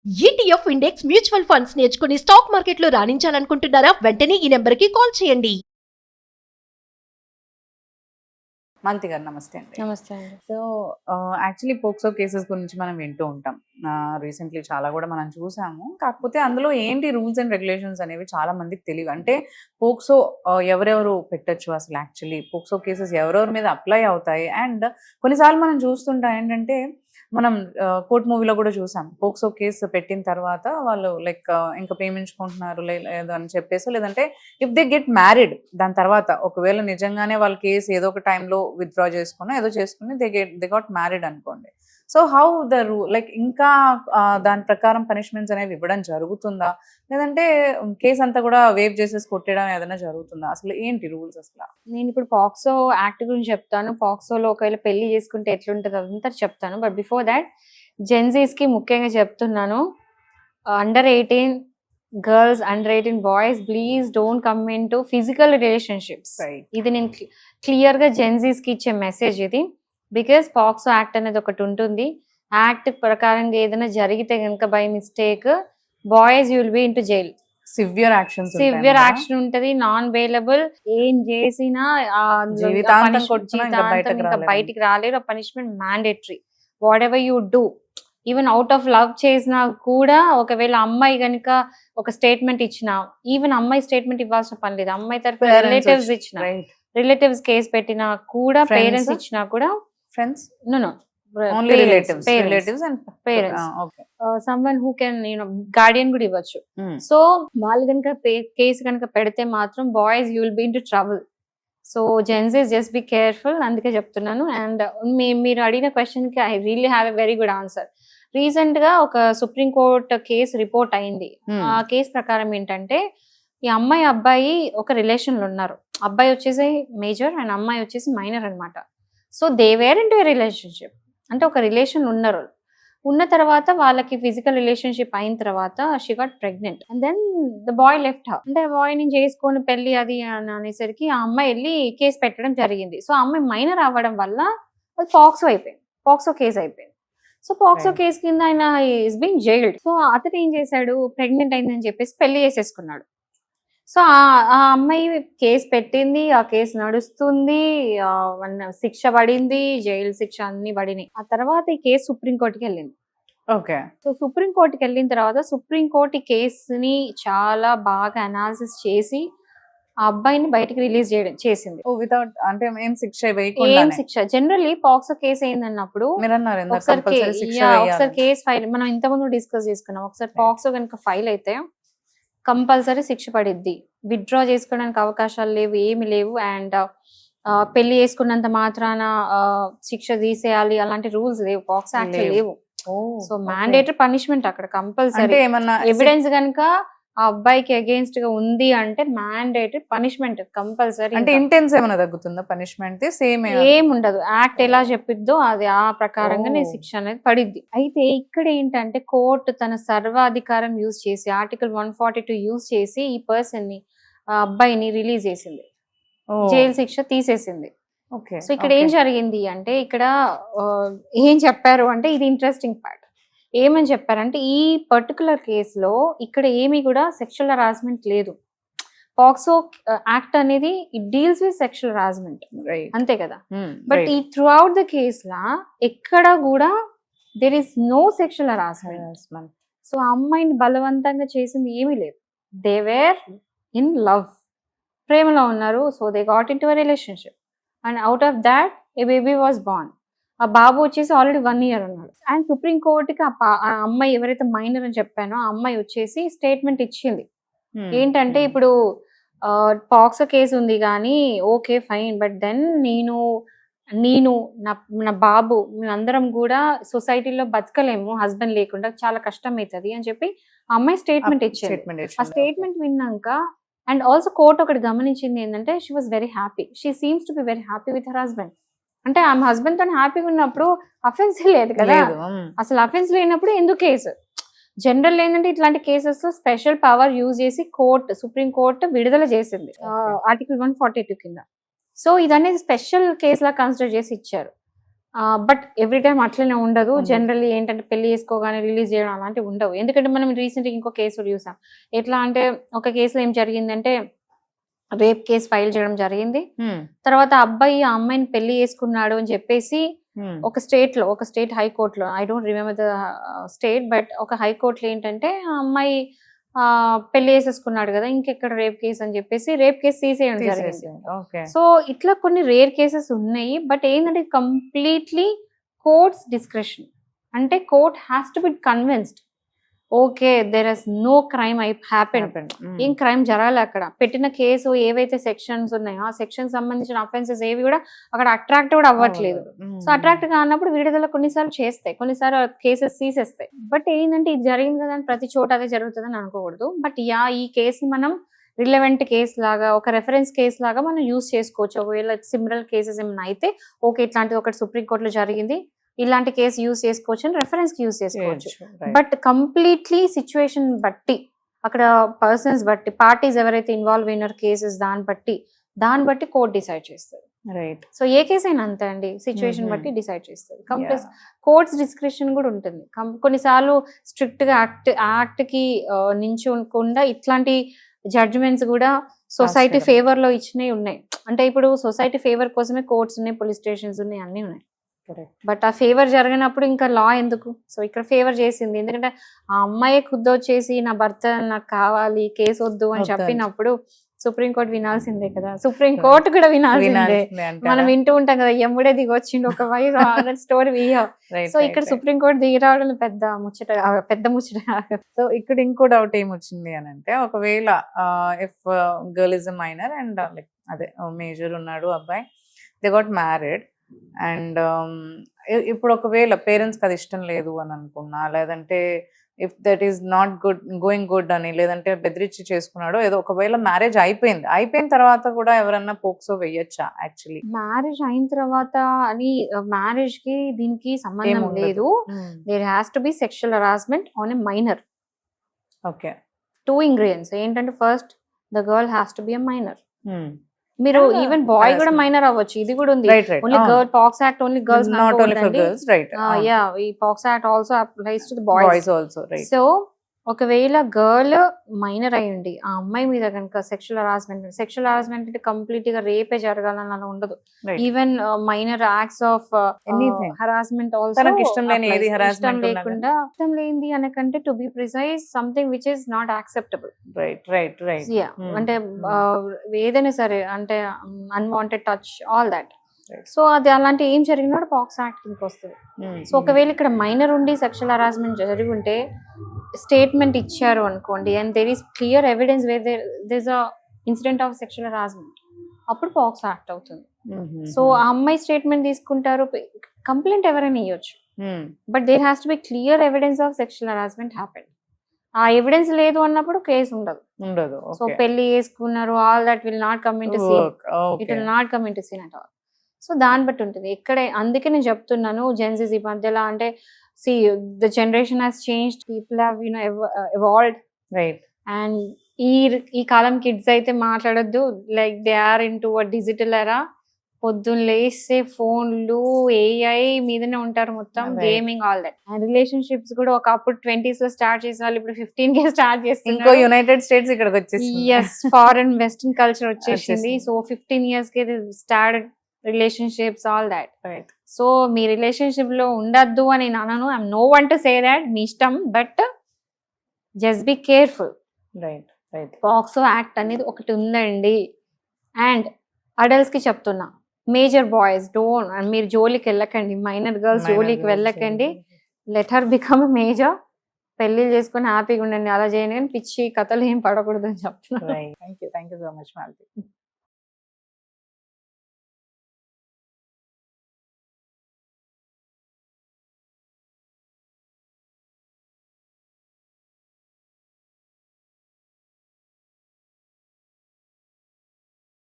ETF index mutual funds నేర్చుకుని stock మార్కెట్లో రాణించాలనుకుంటున్నారా? వెంటనే ఈ నెంబర్కి కాల్ చేయండి. మాలతి గారు నమస్తే అండి. నమస్తే అండి. సో యాక్చువల్లీ పోక్సో కేసెస్ గురించి మనం వింటూ ఉంటాం. రీసెంట్లీ చాలా కూడా మనం చూసాము. కాకపోతే అందులో ఏంటి రూల్స్ అండ్ రెగ్యులేషన్స్ అనేవి చాలా మందికి తెలియదు. అంటే పోక్సో ఎవరెవరు పెట్టచ్చు, అసలు యాక్చువల్లీ పోక్సో కేసెస్ ఎవరెవరి మీద అప్లై అవుతాయి. అండ్ కొన్నిసార్లు మనం చూస్తుంటాం ఏంటంటే, మనం కోర్ట్ మూవీలో కూడా చూసాం, పోక్సో కేసు పెట్టిన తర్వాత వాళ్ళు లైక్ ఇంకా ప్రేమించుకుంటున్నారు లేదు అని చెప్పేసి, లేదంటే ఇఫ్ దే గెట్ మ్యారీడ్ దాని తర్వాత ఒకవేళ నిజంగానే వాళ్ళ కేసు ఏదో ఒక టైంలో విత్డ్రా చేసుకుని ఏదో చేసుకుని దే గాట్ మ్యారీడ్ అనుకోండి. సో హౌ ద లైక్ ఇంకా దాని ప్రకారం పనిష్మెంట్స్ అనేవి ఇవ్వడం జరుగుతుందా, లేదంటే కేసు అంతా కూడా వేవ్ చేసేసి కొట్టడం ఏదైనా జరుగుతుందా? అసలు ఏంటి రూల్స్ అసలు? నేను ఇప్పుడు పాక్సో యాక్ట్ గురించి చెప్తాను. పాక్సోలో ఒకవేళ పెళ్లి చేసుకుంటే ఎట్లుంటుంది అదంతా చెప్తాను. బట్ బిఫోర్ దాట్ జెన్జీస్ కి ముఖ్యంగా చెప్తున్నాను, under 18 girls, under 18 boys, please don't come in to physical relationships. ఇది నేను క్లియర్ గా జెన్జీస్ కి ఇచ్చే మెసేజ్ ఇది. బికాస్ పాక్సో యాక్ట్ అనేది ఒకటి ఉంటుంది. యాక్ట్ ప్రకారంగా ఏదైనా జరిగితే కనుక by mistake, boys you will be in to jail. Severe action ఉంటది, నాన్ బెయిలబుల్. ఏం చేసినా ఇంకా బయటికి రాలేరు. Punishment mandatory. What ever you do, even out of love చేసినా కూడా, ఒకవేళ అమ్మాయి కనుక ఒక స్టేట్మెంట్ ఇచ్చినా, ఈవెన్ అమ్మాయి స్టేట్మెంట్ ఇవ్వాల్సిన పని లేదు, అమ్మాయి తరఫున రిలేటివ్స్ ఇచ్చిన, రిలేటివ్స్ కేసు పెట్టినా కూడా, పేరెంట్స్ ఇచ్చినా కూడా, friends no only relatives and parents. Okay. Someone who can guardian కూడా ఇవ్వచ్చు. సో వాళ్ళు కనుక కేసు కనుక పెడితే మాత్రం boys you will be into trouble. So జెన్సీస్ జస్ట్ బి కేర్ఫుల్, అందుకే చెప్తున్నాను. అండ్ మీరు అడిగిన క్వశ్చన్ కి I really have a very good answer. Recent గా ఒక సుప్రీం కోర్ట్ కేసు రిపోర్ట్ అయింది. ఆ కేసు ప్రకారం ఏంటంటే, ఈ అమ్మాయి అబ్బాయి ఒక రిలేషన్ లో ఉన్నారు. అబ్బాయి వచ్చేసి మేజర్ అండ్ అమ్మాయి వచ్చేసి మైనర్ అన్నమాట. So they were in to relationship, అంటే ఒక రిలేషన్ ఉన్నారు. ఉన్న తర్వాత వాళ్ళకి ఫిజికల్ రిలేషన్షిప్ అయిన తర్వాత she got pregnant and then the boy left her. అంటే బాయ్ ని చేసుకొని పెళ్లి అది అని అనేసరికి ఆ అమ్మాయి వెళ్ళి కేసు పెట్టడం జరిగింది. సో ఆ అమ్మాయి మైనర్ అవ్వడం వల్ల అది పాక్సో అయిపోయింది, పాక్సో కేసు అయిపోయింది. సో పాక్సో కేసు కింద ఆయన ఈస్ బీన్ జైల్డ్. సో అతను ఏం చేశాడు, ప్రెగ్నెంట్ అయిందని చెప్పేసి పెళ్లి చేసేసుకున్నాడు. సో ఆ అమ్మాయి కేసు పెట్టింది, ఆ కేసు నడుస్తుంది, శిక్ష పడింది, జైలు శిక్ష అన్ని పడినాయి. ఆ తర్వాత ఈ కేసు సుప్రీంకోర్టుకి వెళ్ళింది. ఓకే. సో సుప్రీంకోర్టుకి వెళ్ళిన తర్వాత సుప్రీంకోర్టు కేసుని చాలా బాగా అనాలిసిస్ చేసి ఆ అబ్బాయిని బయటికి రిలీజ్ చేసింది. వితౌట్ అంటే ఏం శిక్ష ఏం శిక్ష. జనరల్లీ పాక్సో కేసు ఏందన్నప్పుడు ఒకసారి కేసు ఫైల్ మనం ఇంతకుముందు డిస్కస్ చేసుకున్నాం. ఒకసారి పాక్సో కనుక ఫైల్ అయితే కంపల్సరీ శిక్ష పడిద్ది. విత్డ్రా చేసుకోవడానికి అవకాశాలు లేవు, ఏమి లేవు. అండ్ పెళ్లి చేసుకున్నంత మాత్రాన శిక్ష తీసేయాలి అలాంటి రూల్స్ లేవు, పాక్సో యాక్ట్ లేవు. సో మ్యాండేటరీ పనిష్మెంట్ అక్కడ కంపల్సరీ. ఎవిడెన్స్ కనుక ఆ అబ్బాయికి అగేన్స్ట్ గా ఉంది అంటే మ్యాండేటరీ పనిష్మెంట్ కంపల్సరీ. అంటే ఇంటెన్స్ ఏమైనా తగ్గుతుందా పనిష్మెంట్? సేమ్ ఏం ఉండదు, యాక్ట్ ఎలా చెప్పిద్దో అది ఆ ప్రకారంగానే శిక్ష అనేది పడిద్ది. అయితే ఇక్కడ ఏంటంటే కోర్టు తన సర్వాధికారం యూజ్ చేసి ఆర్టికల్ 142 యూజ్ చేసి ఈ పర్సన్ ని, అబ్బాయిని రిలీజ్ చేసింది, జైలు శిక్ష తీసేసింది. సో ఇక్కడ ఏం జరిగింది అంటే, ఇక్కడ ఏం చెప్పారు అంటే, ఇది ఇంట్రెస్టింగ్ పార్ట్. ఏమని చెప్పారంటే, ఈ పర్టికులర్ కేసులో ఇక్కడ ఏమీ కూడా సెక్షువల్ హరాస్మెంట్ లేదు. పాక్సో యాక్ట్ అనేది it deals with sexual harassment, అంతే కదా. బట్ ఈ throughout the case law ఎక్కడ కూడా there is no sexual harassment. So ఆ అమ్మాయిని బలవంతంగా చేసింది ఏమీ లేదు. దే వేర్ ఇన్ లవ్, ప్రేమలో ఉన్నారు. So they got in to a relationship and out of that A baby was born. ఆ బాబు వచ్చేసి ఆల్రెడీ 1 year ఉన్నాడు. అండ్ సుప్రీం కోర్టుకి ఆ అమ్మాయి ఎవరైతే మైనర్ అని చెప్పానో ఆ అమ్మాయి వచ్చేసి స్టేట్మెంట్ ఇచ్చింది. ఏంటంటే, ఇప్పుడు పాక్సో కేసు ఉంది కానీ ఓకే ఫైన్, బట్ దెన్ నేను నా బాబు మేమందరం కూడా సొసైటీలో బతకలేము హస్బెండ్ లేకుండా, చాలా కష్టం అవుతుంది అని చెప్పి ఆ అమ్మాయి స్టేట్మెంట్ ఇచ్చింది. ఆ స్టేట్మెంట్ విన్నాక అండ్ ఆల్సో కోర్ట్ ఒకటి గమనించింది ఏంటంటే, she was very happy, she seems to be very happy with her husband. అంటే ఆమె హస్బెండ్ తో హ్యాపీగా ఉన్నప్పుడు అఫెన్స్ లేదు కదా, అసలు అఫెన్స్ లేనప్పుడు ఎందుకు కేసు. జనరల్ ఏంటంటే ఇట్లాంటి కేసెస్ స్పెషల్ పవర్ యూజ్ చేసి సుప్రీం కోర్టు విడుదల చేసింది ఆర్టికల్ 142 కింద. సో ఇదనేది స్పెషల్ కేసులా కన్సిడర్ చేసి ఇచ్చారు. బట్ ఎవ్రీ టైం అట్లనే ఉండదు. ఉండదు. జనరల్లీ ఏంటంటే పెళ్లి చేసుకోగానే రిలీజ్ చేయడం అలాంటివి ఉండవు. ఎందుకంటే మనం రీసెంట్గా ఇంకో కేసు చూసాం. ఎట్లా అంటే ఒక కేసులో ఏం జరిగిందంటే రేప్ కేసు ఫైల్ చేయడం జరిగింది. తర్వాత అబ్బాయి ఆ అమ్మాయిని పెళ్లి చేసుకున్నాడు అని చెప్పేసి ఒక స్టేట్ హైకోర్టులో, I don't remember the state, but ఒక హైకోర్టులో ఏంటంటే ఆ అమ్మాయి పెళ్లి చేసేసుకున్నాడు కదా, ఇంకెక్కడ రేప్ కేసు అని చెప్పేసి రేప్ కేసు తీసేయడం జరిగింది. సో ఇట్లా కొన్ని రేర్ కేసెస్ ఉన్నాయి. బట్ ఏంటంటే కంప్లీట్లీ కోర్ట్స్ డిస్క్రిప్షన్. అంటే court has to be convinced okay there is no crime happened, ఏం క్రైమ్ జరగాలి అక్కడ. పెట్టిన కేసు ఏవైతే సెక్షన్స్ ఉన్నాయో ఆ సెక్షన్ సంబంధించిన అఫెన్సెస్ ఏవి కూడా అక్కడ అట్రాక్ట్ కూడా అవ్వట్లేదు. సో అట్రాక్ట్ కానప్పుడు విడుదల కొన్నిసార్లు చేస్తాయి, కొన్నిసార్లు కేసెస్ తీసేస్తాయి. బట్ ఏంటంటే ఇది జరిగింది కదా అని ప్రతి చోట అదే జరుగుతుందని అనుకోకూడదు. బట్ ఈ కేసుని మనం రిలవెంట్ కేసు లాగా, ఒక రెఫరెన్స్ కేసు లాగా మనం యూజ్ చేసుకోవచ్చు. ఒకవేళ సిమిలర్ కేసెస్ ఏమైనా అయితే ఓకే ఇట్లాంటిది ఒకటి సుప్రీంకోర్టులో జరిగింది, ఇలాంటి కేసు యూజ్ చేసుకోవచ్చు అని రెఫరెన్స్ కి యూజ్ చేసుకోవచ్చు. బట్ కంప్లీట్లీ సిచ్యువేషన్ బట్టి, అక్కడ పర్సన్స్ బట్టి, పార్టీస్ ఎవరైతే ఇన్వాల్వ్ అయినారు కేసెస్ దాన్ని బట్టి కోర్ట్ డిసైడ్ చేస్తారు. రైట్. సో ఏ కేసు అయినా అంతే అండి, సిచ్యువేషన్ బట్టి డిసైడ్ చేస్తారు. కంప్లీట్ కోర్ట్స్ డిస్క్రిప్షన్ కూడా ఉంటుంది. కొన్నిసార్లు స్ట్రిక్ట్ గా యాక్ట్ కి నించకుండా ఇట్లాంటి జడ్జిమెంట్స్ కూడా సొసైటీ ఫేవర్ లో ఇచ్చినవి ఉన్నాయి. అంటే ఇప్పుడు సొసైటీ ఫేవర్ కోసమే కోర్ట్స్ ఉన్నాయి, పోలీస్ స్టేషన్స్ ఉన్నాయి, అన్ని ఉన్నాయి. బట్ ఆ ఫేవర్ జరిగినప్పుడు ఇంకా లా ఎందుకు? సో ఇక్కడ ఫేవర్ చేసింది, ఎందుకంటే ఆ అమ్మాయి వచ్చేసి నా భర్త నాకు కావాలి, కేసు వద్దు అని చెప్పినప్పుడు సుప్రీంకోర్టు వినాల్సిందే కదా, సుప్రీంకోర్టు కూడా వినాల్సిందే. మనం వింటూ ఉంటాం కదా, ఎమ్ముడే దిగొచ్చిండు ఒక వైఫ్ స్టోరీ. సో ఇక్కడ సుప్రీంకోర్టు దిగి రావడం పెద్ద ముచ్చట. సో ఇక్కడ ఇంకో డౌట్ ఏమొచ్చింది అని అంటే, ఒకవేళ if girl is minor and like అదే మేజర్ ఉన్నాడు అబ్బాయి, దే గాట్ మ్యారీడ్ అండ్ ఇప్పుడు ఒకవేళ పేరెంట్స్కి అది ఇష్టం లేదు అని అనుకున్నా, లేదంటే if that is not going good అని, లేదంటే బెదిరించి చేసుకున్నాడో ఏదో, ఒకవేళ మ్యారేజ్ అయిపోయిన తర్వాత కూడా ఎవరన్నా పోక్సో వేయొచ్చా? యాక్చువల్లీ మ్యారేజ్ అయిన తర్వాత అని మ్యారేజ్ కి దీనికి సంబంధం లేదు. There has to be sexual harassment on a minor. Okay. 2 ingredients ఏంటంటే, first the girl has to be a minor. మీరు ఈవెన్ బాయ్ కూడా మైనర్ అవ్వచ్చు, ఇది కూడా ఉంది. Only girl POCSO act only girls not only for girls, right? Yeah, ఈ POCSO act also applies to the boys also, right? So ఒకవేళ girl minor అయ్యండి, ఆ అమ్మాయి మీద కనుక సెక్షువల్ హరాస్మెంట్ అంటే కంప్లీట్ గా రేపే జరగాలని అలా ఉండదు. Even minor acts of harassment also ఇష్టం లేకుండా, ఇష్టం లేనిది అనకంటే to be precise something which is not acceptable. Right. అంటే ఏదైనా సరే, అంటే unwanted touch, all that. So అది అలాంటి ఏం జరిగినా పాక్స్ యాక్ట్ కిందకి వస్తుంది. సో ఒకవేళ ఇక్కడ మైనర్ ఉండి సెక్షువల్ హరాస్మెంట్ జరిగి ఉంటే స్టేట్మెంట్ ఇచ్చారు అనుకోండి, and there is clear evidence where there is a incident of sexual harassment, అప్పుడు పాక్స్ యాక్ట్ అవుతుంది. సో ఆ అమ్మాయి స్టేట్మెంట్ తీసుకుంటారు, కంప్లైంట్ ఎవరైనా ఇవ్వచ్చు. But there has to be clear evidence of sexual harassment happened. ఆ ఎవిడెన్స్ లేదు అన్నప్పుడు కేసు ఉండదు. సో పెళ్లి చేసుకున్నారు, all that will not come into scene, it will not come into scene at all. So దాన్ని బట్టి ఉంటుంది. ఇక్కడే అందుకే నేను చెప్తున్నాను, జెన్సీస్ ఈ మధ్యలో అంటే see the generation has changed, people have evolved, right? And ఈ కాలం కిడ్స్ అయితే మాట్లాడొద్దు, like they are into a digital era. పొద్దున్న లేస్తే ఫోన్లు, ఏఐ మీదనే ఉంటారు మొత్తం, gaming, all that. And relationships కూడా ఒకప్పుడు 20s లో స్టార్ట్ చేసిన వాళ్ళు ఇప్పుడు 15 స్టార్ట్ చేస్తున్నారు. యునైటెడ్ స్టేట్స్ ఇక్కడికి వచ్చేసి, yes, ఫారెన్ వెస్టర్న్ కల్చర్ వచ్చేసింది. సో 15 years కి start relationships, all that, right? So మీ రిలేషన్షిప్ లో ఉండద్దు అని నేను అనను, I'm no one to say that, మీ ఇష్టం. But just be careful, right? POCSO act అనేది ఒకటి ఉందండి. అండ్ అడల్ట్స్ కి చెప్తున్నా, మేజర్ బాయ్స్ డోంట్, మీరు జోలికి వెళ్ళకండి, మైనర్ గర్ల్స్ జోలికి వెళ్ళకండి. Let her become a major. పెళ్లిళ్ళు చేసుకుని హ్యాపీగా ఉండండి, అలా చేయని, కానీ పిచ్చి కథలు ఏం పడకూడదు అని చెప్తున్నా. Thank you so much Malti.